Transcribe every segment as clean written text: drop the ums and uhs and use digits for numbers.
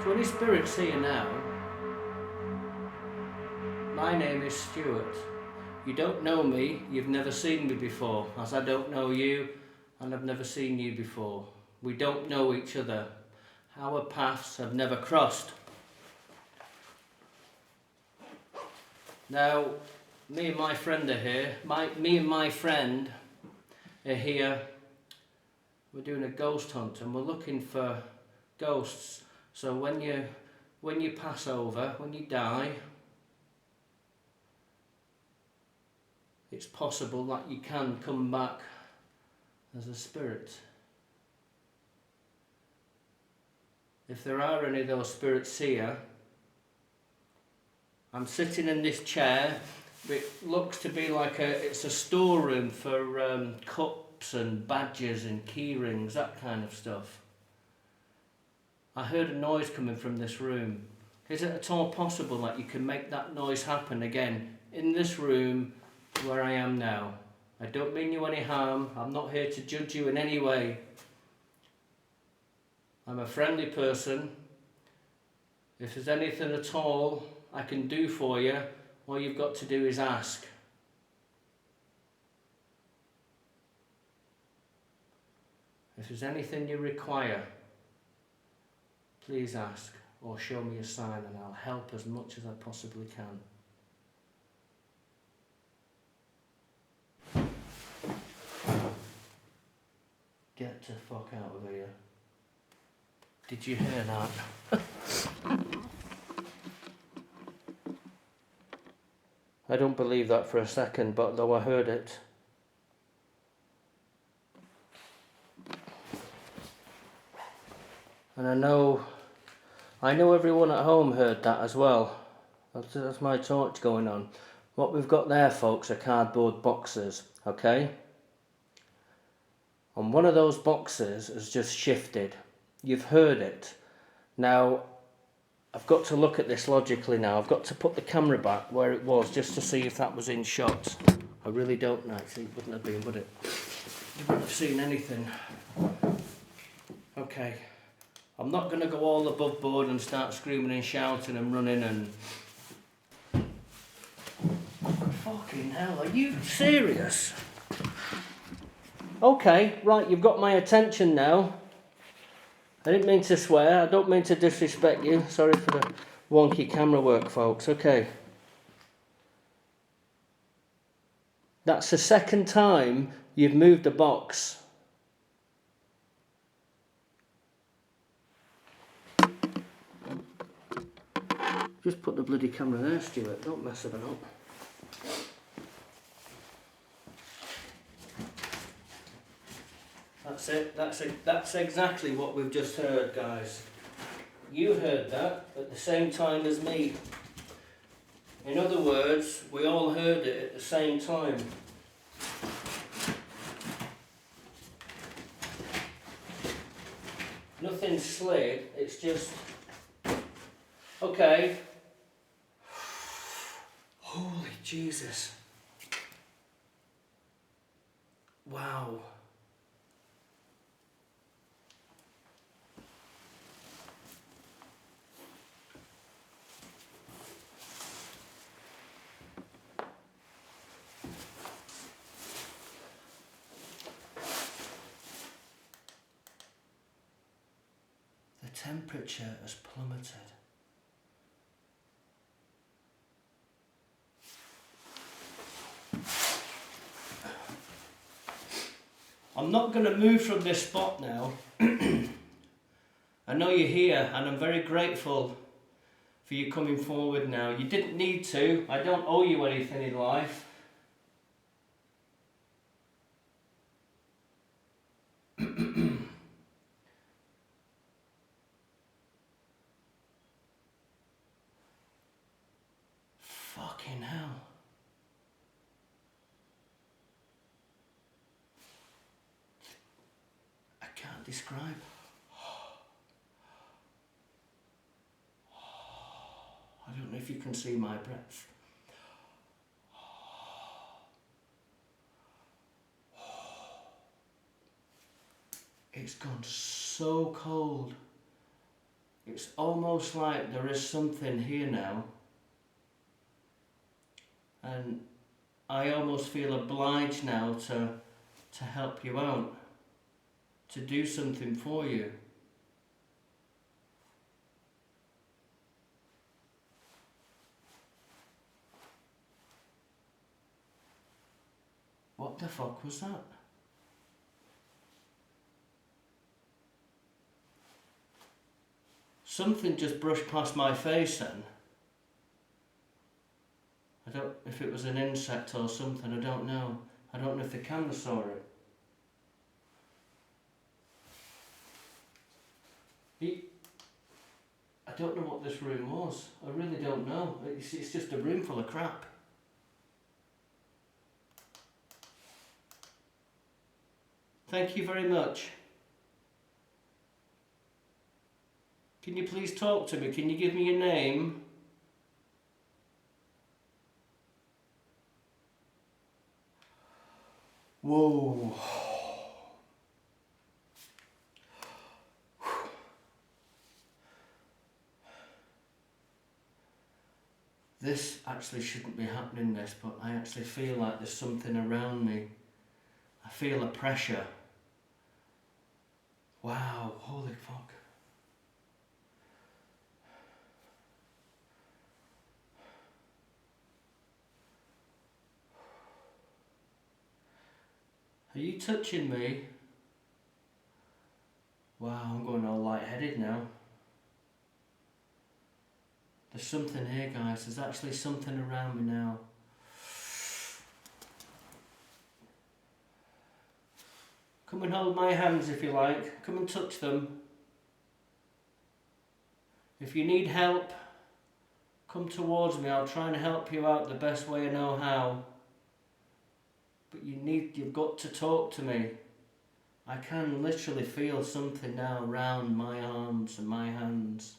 So any spirits here now, my name is Stuart. You don't know me, you've never seen me before, as I don't know you, and I've never seen you before. We don't know each other. Our paths have never crossed. Now, me and my friend are here. Me and my friend are here. We're doing a ghost hunt and we're looking for ghosts. So when you pass over, when you die, it's possible that you can come back as a spirit. If there are any of those spirits here, I'm sitting in this chair. It looks to be like it's a storeroom for cups and badges and key rings, that kind of stuff. I heard a noise coming from this room. Is it at all possible that you can make that noise happen again in this room where I am now? I don't mean you any harm. I'm not here to judge you in any way. I'm a friendly person. If there's anything at all I can do for you, all you've got to do is ask. If there's anything you require, please ask or show me a sign and I'll help as much as I possibly can. Get the fuck out of here. Did you hear that? I don't believe that for a second, but though I heard it. And I know everyone at home heard that as well. That's my torch going on. What we've got there, folks, are cardboard boxes, okay? And one of those boxes has just shifted. You've heard it. Now, I've got to look at this logically now. I've got to put the camera back where it was just to see if that was in shot. I really don't know. Actually, it wouldn't have been, would it? You wouldn't have seen anything. Okay. I'm not going to go all above board and start screaming and shouting and running and... Fucking hell, are you serious? Okay, right, you've got my attention now. I didn't mean to swear, I don't mean to disrespect you. Sorry for the wonky camera work, folks. Okay. That's the second time you've moved a box. Just put the bloody camera there, Stuart. Don't mess it up. That's it. That's exactly what we've just heard, guys. You heard that at the same time as me. In other words, we all heard it at the same time. Nothing slid, it's just... Okay. Holy Jesus. Wow. The temperature has plummeted. I'm not going to move from this spot now. I know you're here and I'm very grateful for you coming forward now. You didn't need to. I don't owe you anything in life. Fucking hell. I can't describe. I don't know if you can see my breath. It's gone so cold. It's almost like there is something here now, and I almost feel obliged now to help you out, to do something for you. What the fuck was that? Something just brushed past my face then. I don't know if it was an insect or something, I don't know. I don't know if the camera saw it. I don't know what this room was. I really don't know. It's just a room full of crap. Thank you very much. Can you please talk to me? Can you give me your name? Whoa. This actually shouldn't be happening, this, but I actually feel like there's something around me. I feel a pressure. Wow, holy fuck. Are you touching me? Wow, I'm going all lightheaded now. There's something here, guys. There's actually something around me now. Come and hold my hands if you like. Come and touch them. If you need help, come towards me. I'll try and help you out the best way I know how. But you've got to talk to me. I can literally feel something now around my arms and my hands.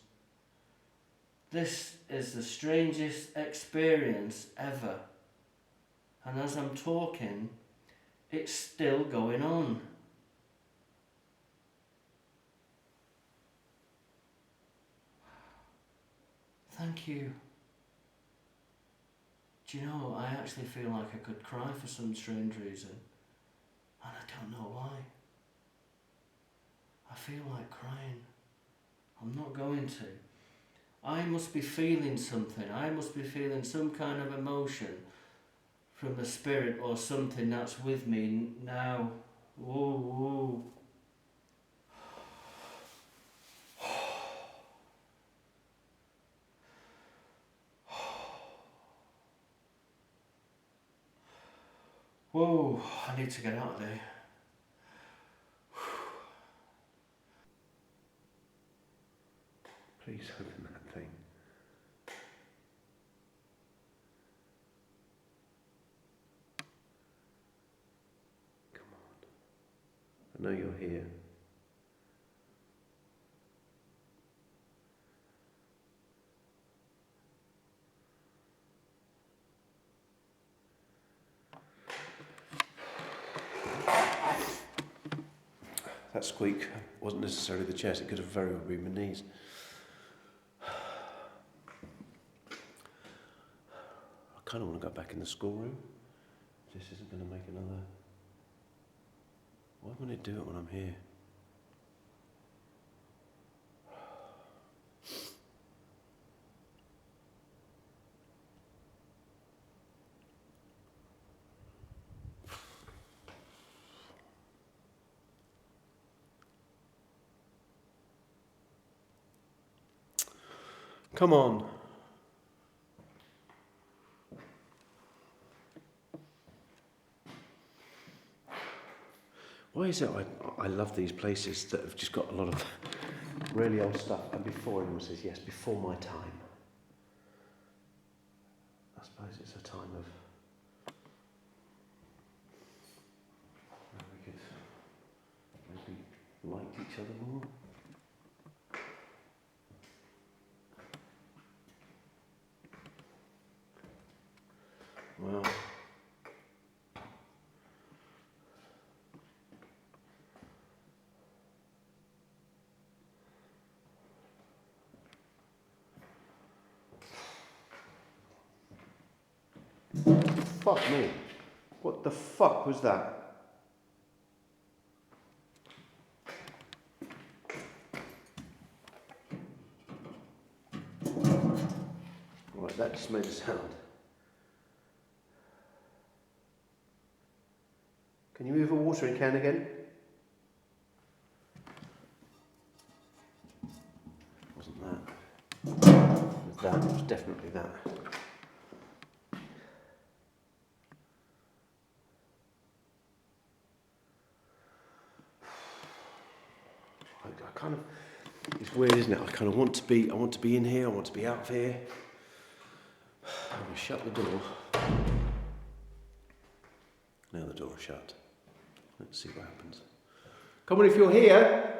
This is the strangest experience ever. And as I'm talking, it's still going on. Thank you. Do you know, I actually feel like I could cry for some strange reason. And I don't know why. I feel like crying. I'm not going to. I must be feeling something. I must be feeling some kind of emotion from the spirit or something that's with me now. Whoa, whoa. Whoa, I need to get out of there. Please open that thing. Come on. I know you're here. That squeak wasn't necessarily the chest, it could have very well been my knees. I kind of want to go back in the schoolroom. This isn't going to make another... Why wouldn't it do it when I'm here? Come on. Why is it I love these places that have just got a lot of really old stuff, and before anyone says yes, before my time. I suppose it's a time of where we could maybe like each other more. Well, Fuck me. What the fuck was that? Right, that just made a sound. Can you move a watering can again? Wasn't that. It was that. It was definitely that. I kind of. It's weird, isn't it? I kind of want to be. I want to be in here. I want to be out here. I'm going to shut the door. Now the door is shut. Let's see what happens. Come on, if you're here,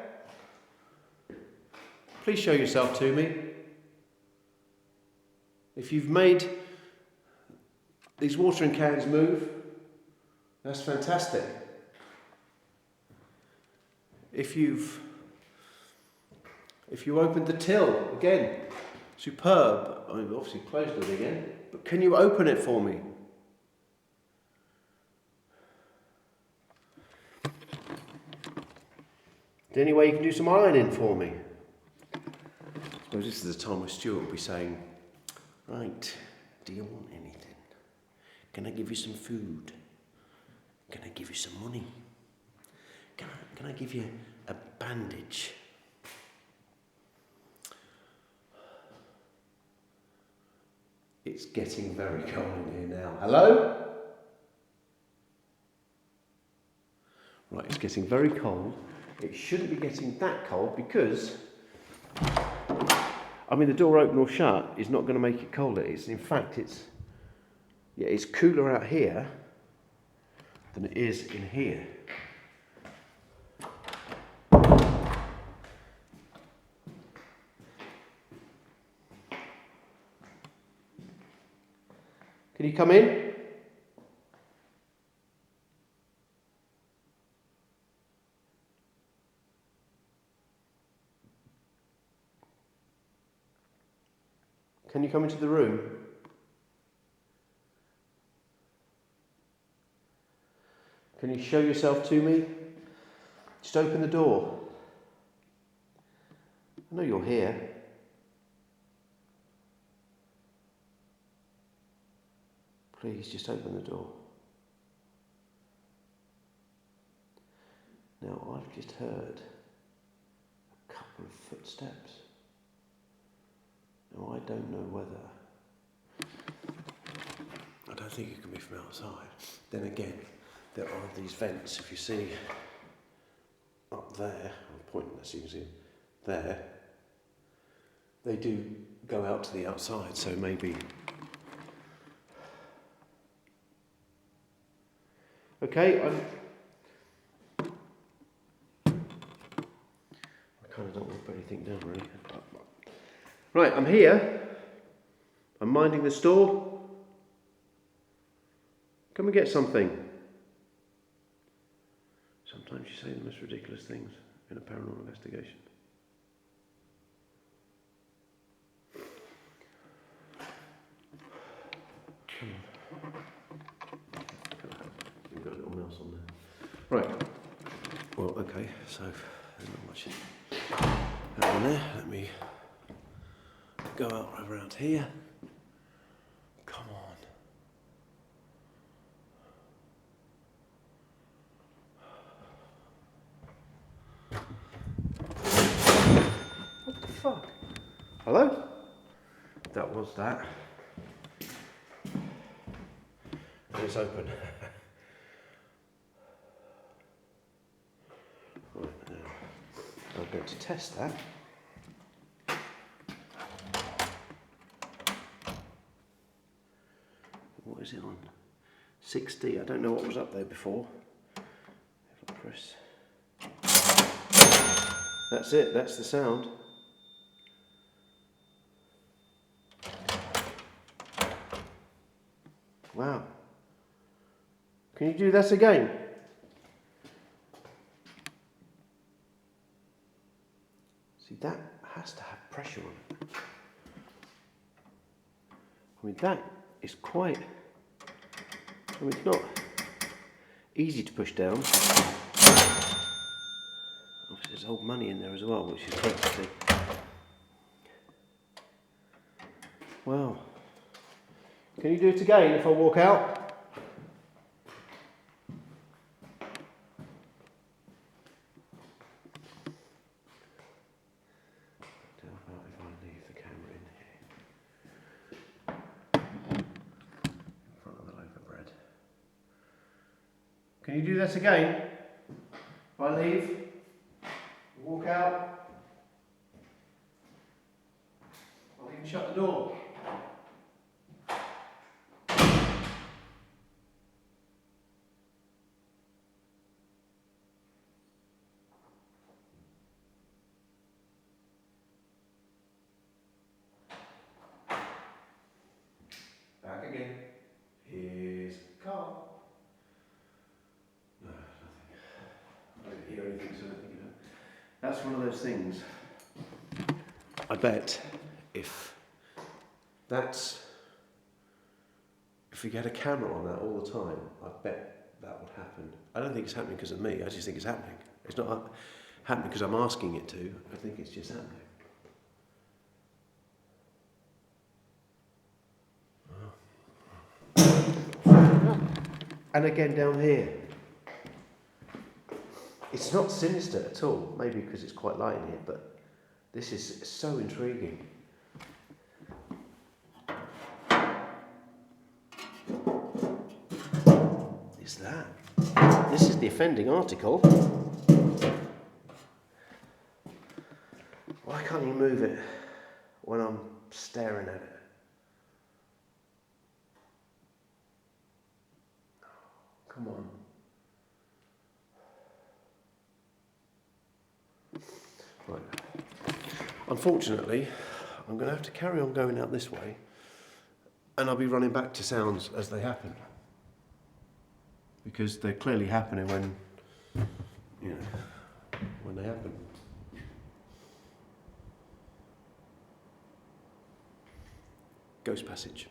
please show yourself to me. If you've made these watering cans move, that's fantastic. If you opened the till, again, superb. I've obviously closed it again, but can you open it for me? Is there any way you can do some ironing for me? I suppose this is the time where Stuart will be saying, right, do you want anything? Can I give you some food? Can I give you some money? Can I give you a bandage? It's getting very cold in here now. Hello? Right, it's getting very cold. It shouldn't be getting that cold because, I mean, the door open or shut is not going to make it colder. In fact, it's cooler out here than it is in here. Can you come in? Can you come into the room? Can you show yourself to me? Just open the door. I know you're here. Please, just open the door. Now, I've just heard a couple of footsteps. Now, I don't know whether... I don't think it can be from outside. Then again, there are these vents, if you see up there, I'm pointing there so you can see there, they do go out to the outside, so maybe... Okay, I kind of don't want to put anything down, really. Right, I'm here. I'm minding the store. Come and get something. Sometimes you say the most ridiculous things in a paranormal investigation. Come on. You've got a little mouse on there. Right. Well, okay, so there's not much on there. Let me go out around here. Come on. What the fuck? Hello? That was that. It's open. Right, now I'm going to test that. What is it on? 60. I don't know what was up there before. If I press. That's it, that's the sound. Wow. Can you do that again? See, that has to have pressure on it. I mean, that is quite I mean, it's not easy to push down. Obviously there's old money in there as well, which is great to see. Wow. Can you do it again if I walk out? How about if I leave the camera in here? In front of the loaf of bread. Can you do that again? If I leave, walk out, I'll even shut the door. Back again. Here's Karl. No, nothing. I don't hear anything, so I don't think you know. That's one of those things. I bet if we had a camera on that all the time, I bet that would happen. I don't think it's happening because of me, I just think it's happening. It's not happening because I'm asking it to, I think it's just happening. And again down here. It's not sinister at all, maybe because it's quite light in here, but this is so intriguing. Is that? This is the offending article. Why can't you move it when I'm staring at it? Come on. Right. Unfortunately, I'm going to have to carry on going out this way, and I'll be running back to sounds as they happen. Because they're clearly happening when they happen. Ghost passage.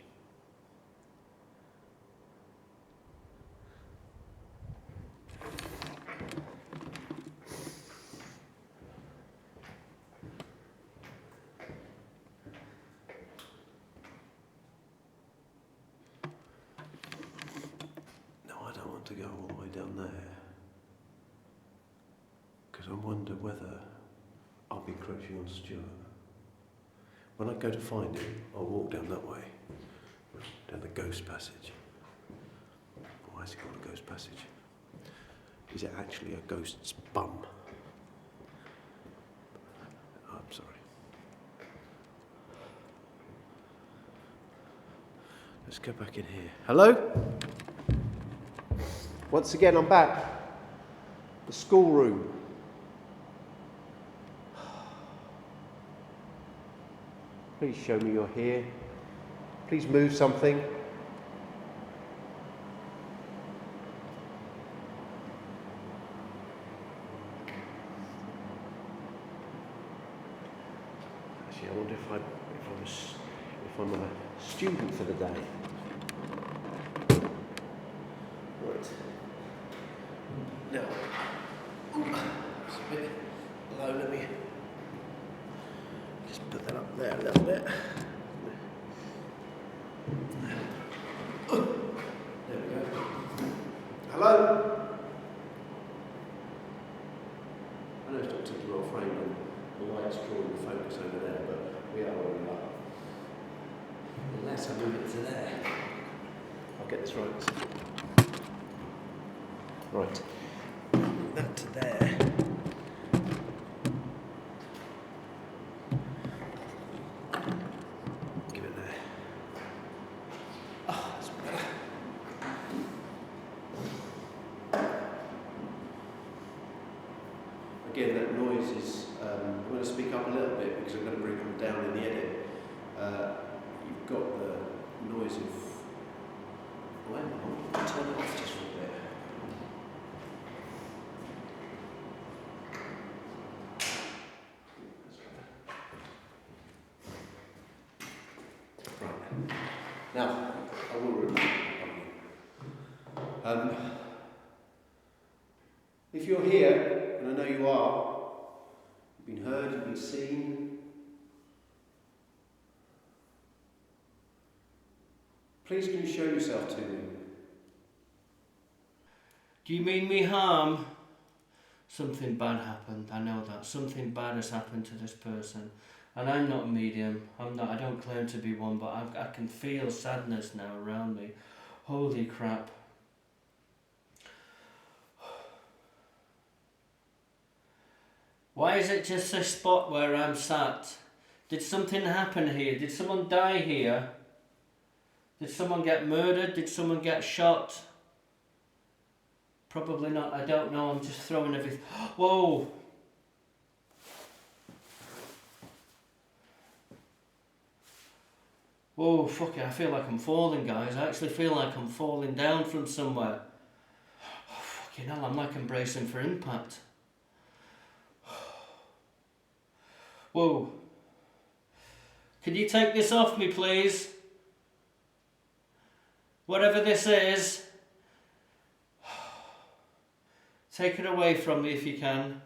To go all the way down there, because I wonder whether I'll be encroaching on Stuart. When I go to find him, I'll walk down that way, down the ghost passage. Why is it called a ghost passage? Is it actually a ghost's bum? Oh, I'm sorry. Let's go back in here. Hello? Once again, I'm back. The schoolroom. Please show me you're here. Please move something. Actually, I wonder if I'm a student for the day. Right. Now, it's a bit low, let me just put that up there a little bit. There we go. Hello? I know it's not particularly well framed and the light's drawing the focus over there, but we are where we are. Unless I move it to there. I'll get this right. Right. That to there. Give it there. Oh, that's better. Again, that noise is, I'm going to speak up a little bit because I'm going to bring them down in the edit. You've got the noise of, well, I'll turn it off just for a bit. Now, I will remove it. If you're here, and I know you are, you've been heard, you've been seen, please can you show yourself to me? Do you mean me harm? Something bad happened, I know that. Something bad has happened to this person. And I'm not a medium, I don't claim to be one, but I can feel sadness now around me. Holy crap. Why is it just a spot where I'm sat? Did something happen here? Did someone die here? Did someone get murdered? Did someone get shot? Probably not, I don't know, I'm just throwing everything. Whoa! Whoa, fuck it, I feel like I'm falling, guys. I actually feel like I'm falling down from somewhere. Oh, fucking hell, I'm like embracing for impact. Whoa. Can you take this off me, please? Whatever this is. Take it away from me if you can.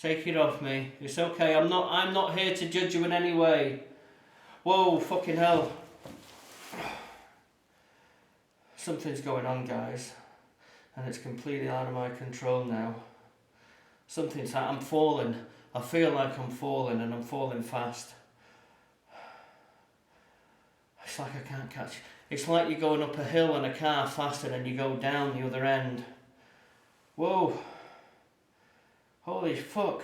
Take it off me. It's okay, I'm not here to judge you in any way. Whoa, fucking hell. Something's going on, guys. And it's completely out of my control now. I'm falling. I feel like I'm falling, and I'm falling fast. It's like I can't catch. It's like you're going up a hill in a car fast and then you go down the other end. Whoa. Holy fuck.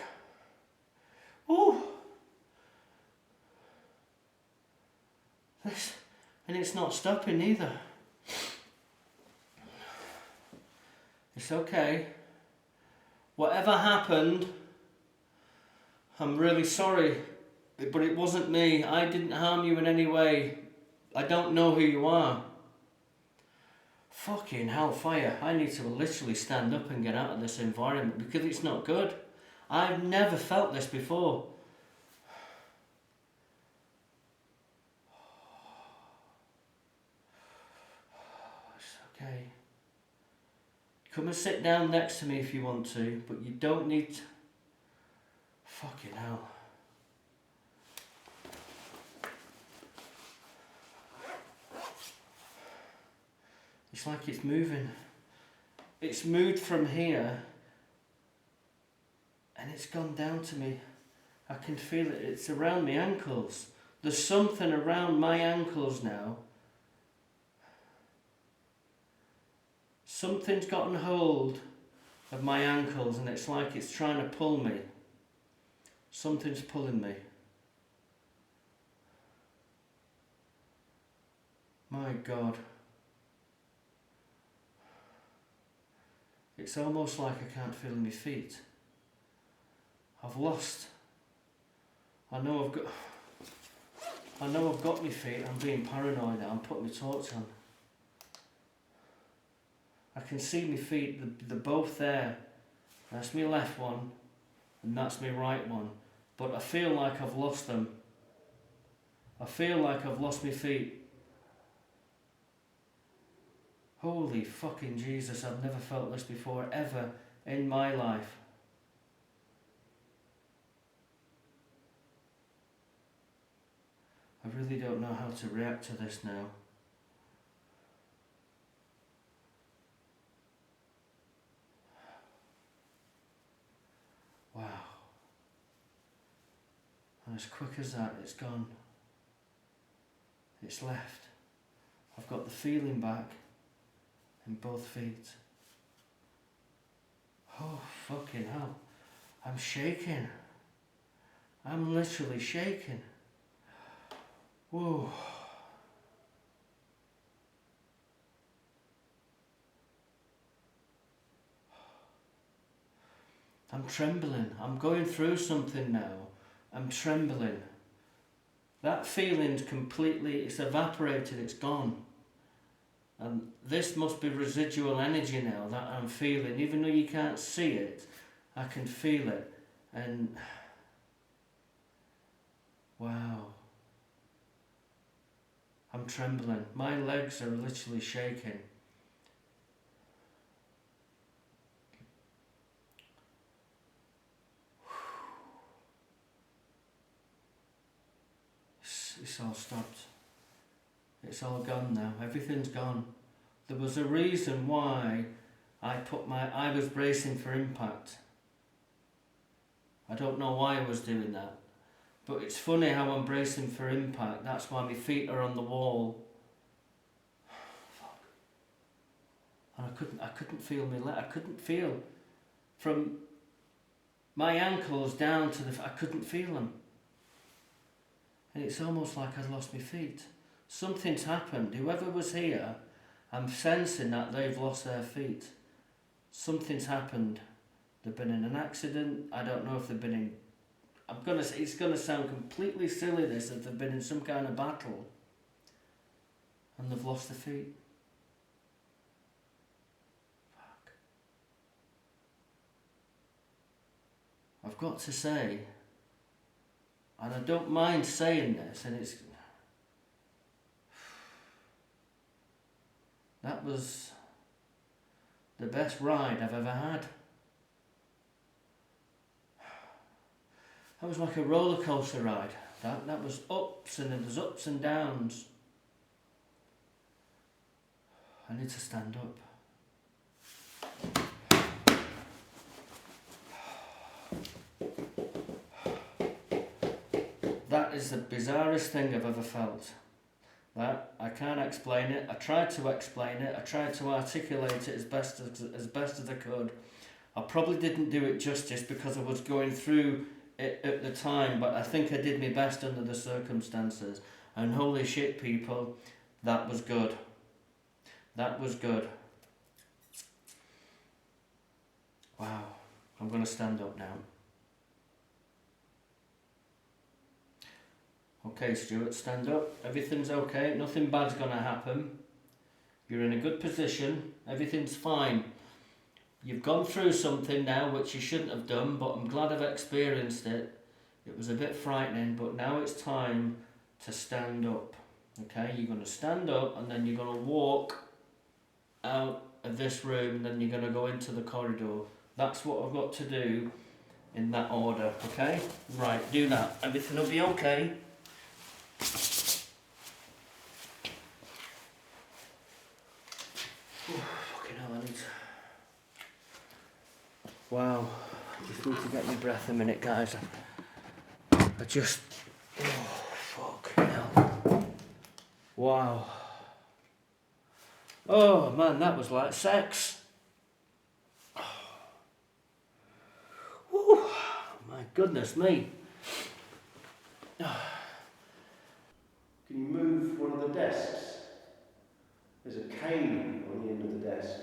Woo. This, and it's not stopping either. It's okay. Whatever happened, I'm really sorry, but it wasn't me. I didn't harm you in any way. I don't know who you are. Fucking hellfire. I need to literally stand up and get out of this environment because it's not good. I've never felt this before. It's okay. Come and sit down next to me if you want to, but you don't need to. Fucking hell. It's like it's moving. It's moved from here and it's gone down to me. I can feel it. It's around my ankles. There's something around my ankles now. Something's gotten hold of my ankles and it's like it's trying to pull me. Something's pulling me. My God. It's almost like I can't feel my feet. I've lost. I know I've got my feet. I'm being paranoid now. I'm putting my torch on. I can see my feet. They're both there. That's my left one and that's my right one. But I feel like I've lost them. I feel like I've lost my feet. Holy fucking Jesus, I've never felt this before, ever in my life. I really don't know how to react to this now. Wow. And as quick as that, it's gone. It's left. I've got the feeling back in both feet. Oh, fucking hell. I'm shaking. I'm literally shaking. Whoa. I'm trembling. I'm going through something now. I'm trembling. That feeling's completely, it's evaporated, it's gone. And this must be residual energy now that I'm feeling. Even though you can't see it, I can feel it. And wow. I'm trembling. My legs are literally shaking. It's all stopped. It's all gone now. Everything's gone. There was a reason why I was bracing for impact. I don't know why I was doing that. But it's funny how I'm bracing for impact. That's why my feet are on the wall. Fuck. And I couldn't feel my leg. I couldn't feel from my ankles down to I couldn't feel them. And it's almost like I'd lost my feet. Something's happened. Whoever was here, I'm sensing that they've lost their feet. Something's happened. They've been in an accident. I don't know if they've been in... It's gonna sound completely silly this, if they've been in some kind of battle and they've lost their feet. Fuck. I've got to say, and I don't mind saying this, and that was the best ride I've ever had. That was like a roller coaster ride. That was ups and there's ups and downs. I need to stand up. That is the bizarrest thing I've ever felt. That I can't explain it. I tried to explain it. I tried to articulate it as best as I could. I probably didn't do it justice because I was going through it at the time, but I think I did my best under the circumstances. And holy shit, people, that was good. That was good. Wow. I'm going to stand up now. Okay, Stuart, stand up. Everything's okay. Nothing bad's going to happen. You're in a good position. Everything's fine. You've gone through something now which you shouldn't have done, but I'm glad I've experienced it. It was a bit frightening, but now it's time to stand up. Okay, you're going to stand up and then you're going to walk out of this room and then you're going to go into the corridor. That's what I've got to do in that order, okay? Right, do that. Everything will be okay. Fucking hell, I need to... Wow, I just need to get my breath a minute, guys. I just... Oh, fucking hell. Wow. Oh, man, that was like sex. Oh, my goodness me. Can you move one of the desks? There's a cane on the end of the desk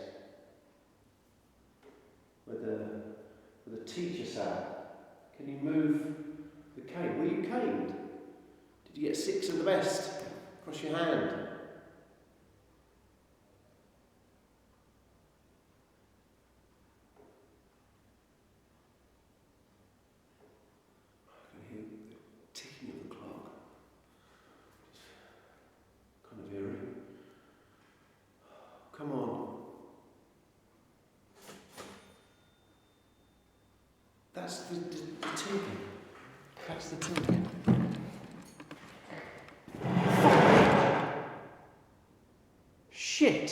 where the teacher sat. Can you move the cane? Were you caned? Did you get 6 of the best across your hand? I can hear the ticking of the clock. Kind of eerie. Come on. That's the ticking. That's the ticking. Shit!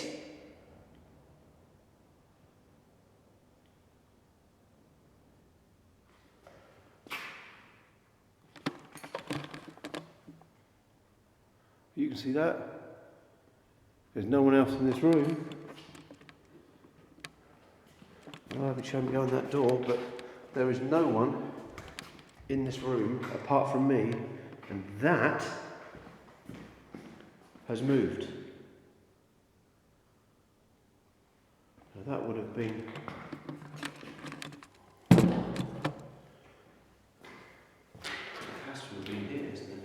You can see that. There's no one else in this room. I haven't shown behind that door, but there is no one in this room apart from me, and that has moved. Now that would have been... It has to have been here, isn't it?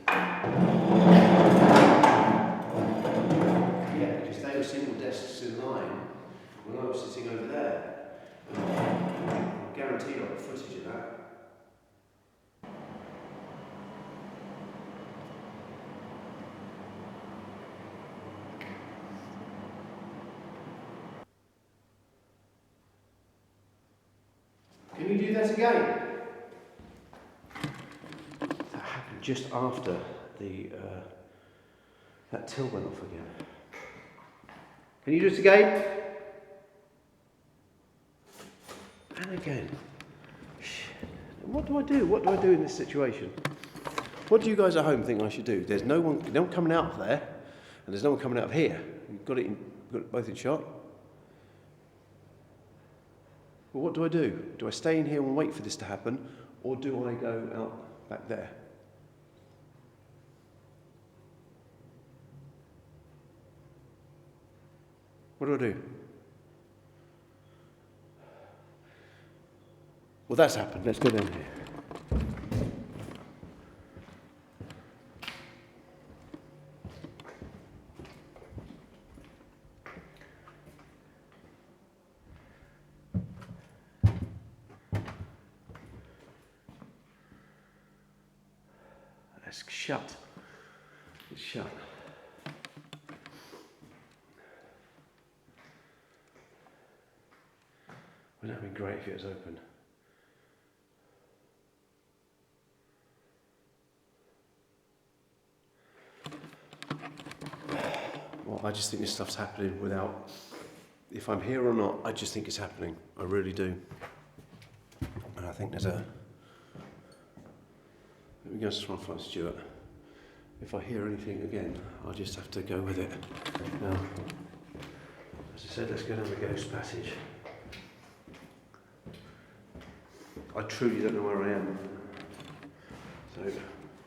Yeah, because they were single desks in line when I was sitting over there. I'm guaranteed I've got footage of that. Can you do that again? That happened just after the That till went off again. Can you do it again? And again. Shit. What do I do? What do I do in this situation? What do you guys at home think I should do? There's no one coming out of there, and there's no one coming out of here. You've got it both in shot. Well, what do I do? Do I stay in here and wait for this to happen, or do I go out back there? What do I do? Well, that's happened. Let's go down here. It's shut. It's shut. Wouldn't that have been great if it was open? Well, I just think this stuff's happening without... If I'm here or not, I just think it's happening. I really do. And I think there's a... Let me go try and find Stuart. If I hear anything again, I'll just have to go with it. Now, as I said, let's go down the ghost passage. I truly don't know where I am. So,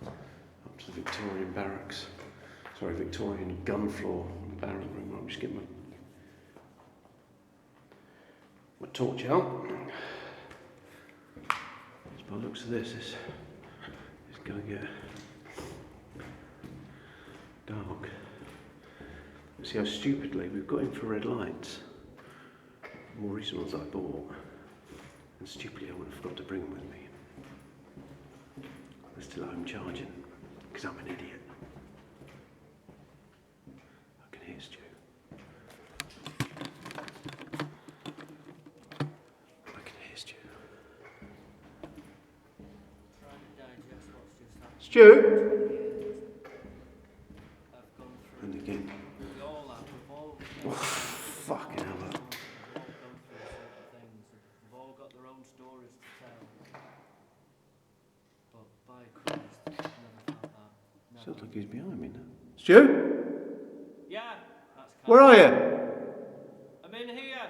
up to the Victorian barracks. Sorry, Victorian gun floor, barrack room. I'm just getting my torch out. Just by the looks of this, it's going to get dark. See how stupidly we've got infrared lights. More recent ones I bought. And stupidly I would have forgot to bring them with me. They're still at home charging, because I'm an idiot. I can hear Stu. I can hear Stu. Stu? And again. Oh, fucking hell. Stories to tell, but by Christ, never felt that. Sounds like he's behind me now. Stu? Yeah, that's Karl. Where are you? I'm in here.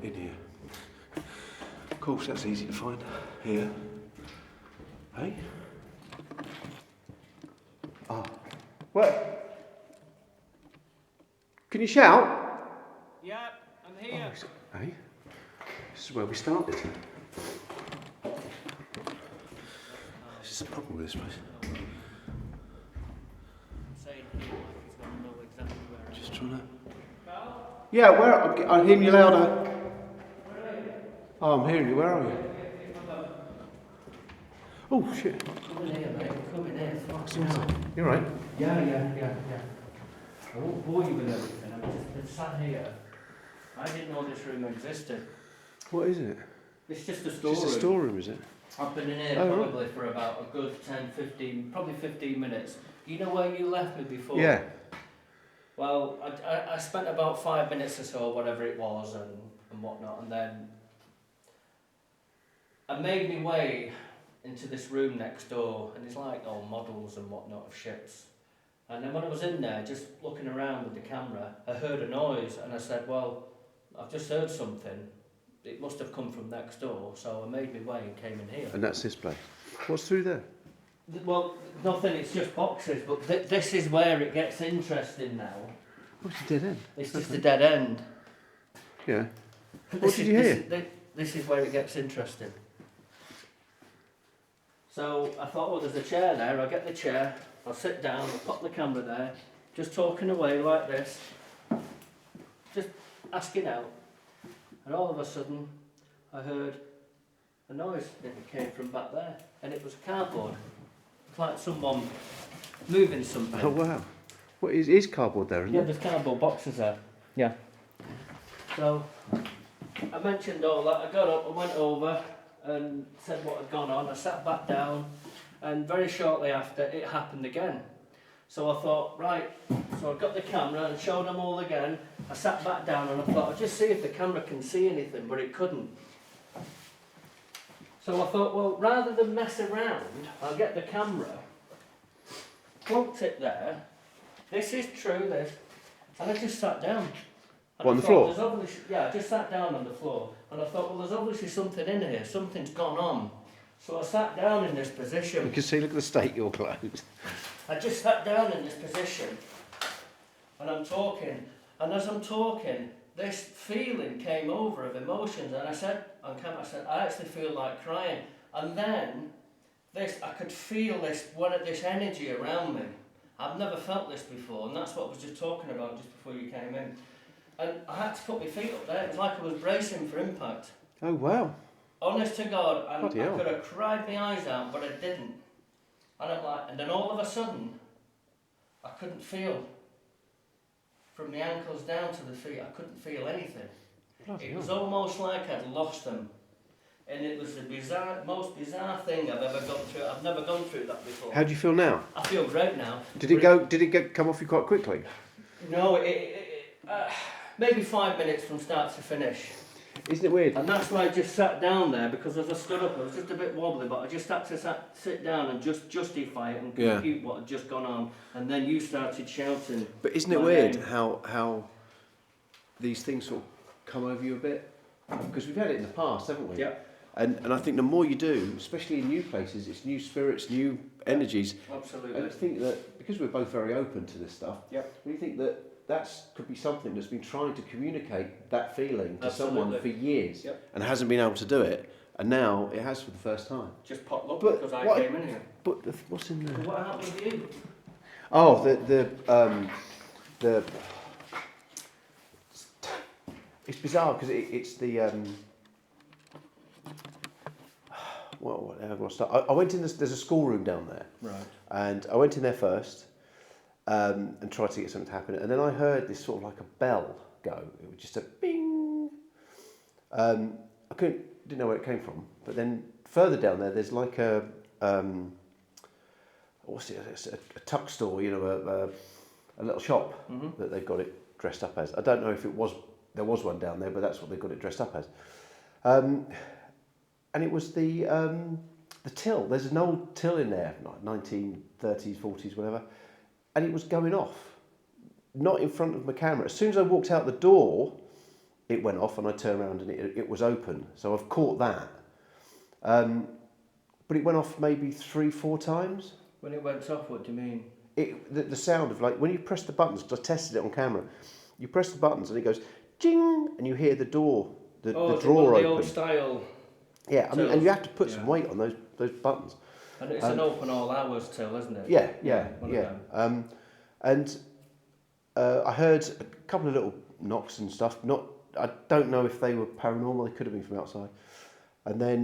In here. Of course, that's easy to find. Here. Hey? Ah. What? Can you shout? Yeah, I'm here. Oh, hey? This is where we started. This is a problem with this place. I'm saying here like he's got to know exactly where I am. Just trying to... Karl? Yeah, where? I'm hearing you louder. Where are you? Oh, I'm hearing you. Where are you? Oh, shit. Come in here, mate. Come in here. Fucking hell. You're right. Yeah. I won't bore you with everything. I'm just sat here. I didn't know this room existed. What is it? It's just a storeroom. Just a storeroom, is it? I've been in here probably for about a good 10, 15, probably 15 minutes. You know where you left me before? Yeah. Well, I spent about 5 minutes or so, whatever it was, and whatnot, and then I made my way into this room next door, and it's like all models and whatnot of ships. And then when I was in there, just looking around with the camera, I heard a noise, and I said, well, I've just heard something. It must have come from next door, so I made my way and came in here. And that's this place. What's through there? Well, nothing, it's just boxes, but this is where it gets interesting now. What's a dead end? It's just a dead end. Yeah. What did you hear? This is where it gets interesting. So I thought, oh, there's a chair there. I'll get the chair, I'll sit down, I'll pop the camera there, just talking away like this, just asking out. And all of a sudden, I heard a noise that came from back there, and it was cardboard. It's like someone moving something. Oh, wow. What is cardboard there, isn't Yeah, it? there's cardboard boxes there. Yeah. So, I mentioned all that. I got up, I went over and said what had gone on. I sat back down, and very shortly after, it happened again. So I thought, right, so I got the camera and showed them all again. I sat back down and I thought, I'll just see if the camera can see anything, but it couldn't. So I thought, well, rather than mess around, I'll get the camera, plunked it there. This is true, this. And I just sat down. And On the floor? Yeah, I just sat down on the floor. And I thought, well, there's obviously something in here. Something's gone on. So I sat down in this position. You can see, look at the state of your clothes. I just sat down in this position. And I'm talking. And as I'm talking, this feeling came over of emotions. And I said, on camera, I said, I actually feel like crying. And then, I could feel this energy around me. I've never felt this before, and that's what I was just talking about just before you came in. And I had to put my feet up there. It was like I was bracing for impact. Oh, wow. Honest to God, and Bloody I hell. could have cried my eyes out, but I didn't. And I'm like, and then all of a sudden, I couldn't feel. From the ankles down to the feet, I couldn't feel anything. Bloody It was hell. almost like I'd lost them. And it was the most bizarre thing I've ever gone through. I've never gone through that before. How do you feel now? I feel great now. Did it come off you quite quickly? No, maybe 5 minutes from start to finish. Isn't it weird? And that's why I just sat down there, because as I stood up, I was just a bit wobbly, but I just had to sit down and just justify it and compute what had just gone on. And then you started shouting. But isn't it weird how these things sort of come over you a bit? Because we've had it in the past, haven't we? Yeah. And I think the more you do, especially in new places, it's new spirits, new energies. Absolutely. And I think that because we're both very open to this stuff, we think that could be something that's been trying to communicate that feeling to someone for years and hasn't been able to do it, and now it has for the first time. Just popped up But because I came in here. But what's in there? What happened with you? Oh, the it's bizarre because it's the well, how do I start? I went in this. There's a schoolroom down there, Right. and I went in there first and tried to get something to happen, and then I heard this sort of like a bell go. It was just a bing. I didn't know where it came from, but then further down there, there's like a what's it? It's a tuck store, you know, a little shop that they've got it dressed up as. I don't know if there was one down there, but that's what they got it dressed up as. And it was the till. There's an old till in there, like 1930s, 40s, whatever, and it was going off, not in front of my camera. As soon as I walked out the door, it went off, and I turned around and it was open. So I've caught that. But it went off maybe 3-4 times. When it went off, what do you mean? The sound of, like, when you press the buttons, because I tested it on camera, you press the buttons and it goes jing, and you hear the door, the drawer open. The old style. Yeah, I mean, and you have to put some weight on those buttons. And it's an open all hours till, isn't it? Yeah. And I heard a couple of little knocks and stuff. I don't know if they were paranormal. They could have been from outside. And then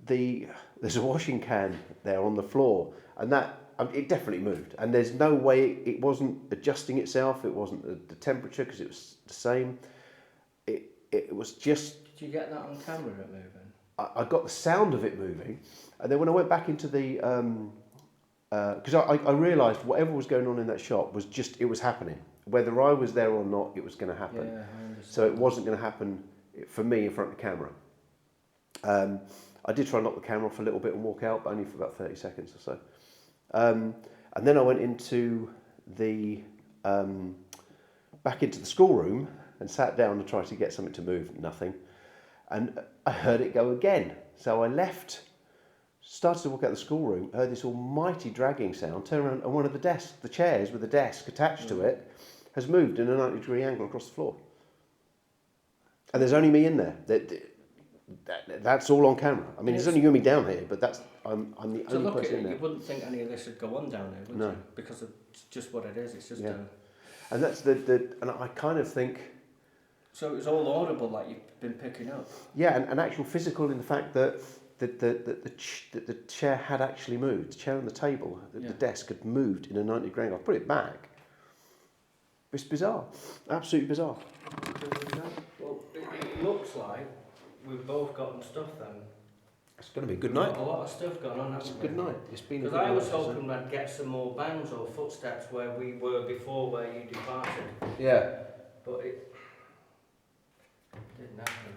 there's a washing can there on the floor, and that it definitely moved. And there's no way it wasn't adjusting itself. It wasn't the temperature, because it was the same. It was just. Did you get that on camera, it moving? I got the sound of it moving, and then when I went back into the, because I realised whatever was going on in that shop it was happening. Whether I was there or not, it was going to happen. Yeah, I understand. So it wasn't going to happen for me in front of the camera. I did try and knock the camera off a little bit and walk out, but only for about 30 seconds or so. And then I went into back into the schoolroom and sat down to try to get something to move. Nothing. And I heard it go again. So I left, started to walk out the schoolroom, heard this almighty dragging sound, turned around, and one of the chairs with a desk attached to it has moved in a 90-degree angle across the floor. And there's only me in there. That's all on camera. I mean, there's only you and me down here, but I'm the only person in there. You wouldn't think any of this would go on down there, would you? Because it's just what it is. It's just and that's and I kind of think. So it was all audible, like you've been picking up. Yeah, and actual physical in the fact that the chair had actually moved. The chair on the table, the desk had moved in a 90-degree angle. I put it back. It's bizarre, absolutely bizarre. Well, it looks like we've both gotten stuff then. It's going to be a good night. A lot of stuff going on. It's a good night. It's been a good Because night. I was hoping I'd get some more bangs or footsteps where we were before, where you departed. Yeah. But it didn't happen.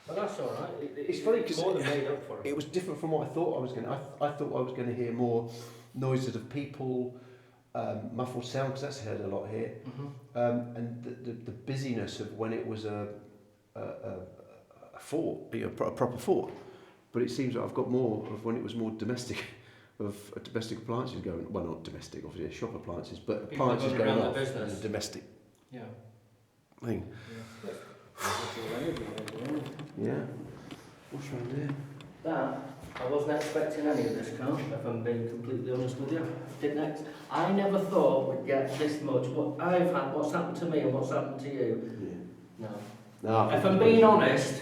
But that's all right. It's funny because more than made up for it. it was different from what I thought I was going to. I thought I was going to hear more noises of people, muffled sound, because that's heard a lot here, and the busyness of when it was a fort, a proper fort. But it seems that I've got more of when it was more domestic, of domestic appliances going. Well, not domestic, obviously, shop appliances, but People appliances going going around off. the business. And domestic Yeah. thing. Yeah. What's around there? That, I wasn't expecting any of this, Karl, if I'm being completely honest with you. I never thought we'd get this much. What I've had, what's happened to me and what's happened to you. Yeah. No. If I'm being honest,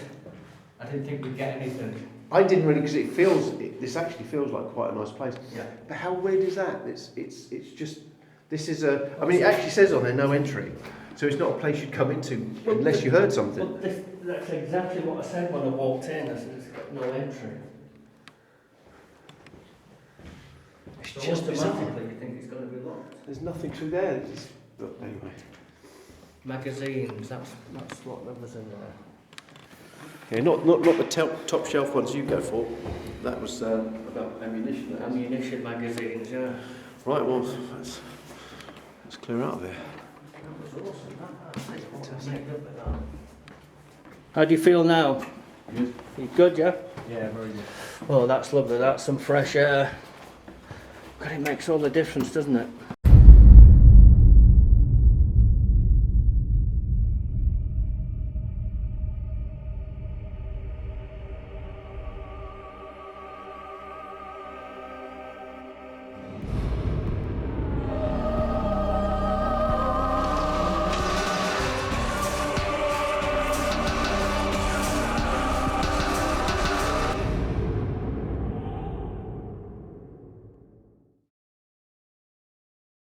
I didn't think we'd get anything. I didn't really, because this actually feels like quite a nice place. Yeah. But how weird is that? It's just, this is a, I mean, it actually says on there no entry, so it's not a place you'd come into unless you heard something. But that's exactly what I said when I walked in. I said it's got no entry. It's So just bizarre. automatically you think it's going to be locked. There's nothing through there. But anyway. Magazines, that's what was in there. Yeah, not the top shelf ones you go for. That was about ammunition. Ammunition magazines, yeah. Right, well, let's clear out of there. That was awesome. How do you feel now? Good. You good, yeah? Yeah, very good. Oh, that's lovely. That's some fresh air. God, it makes all the difference, doesn't it?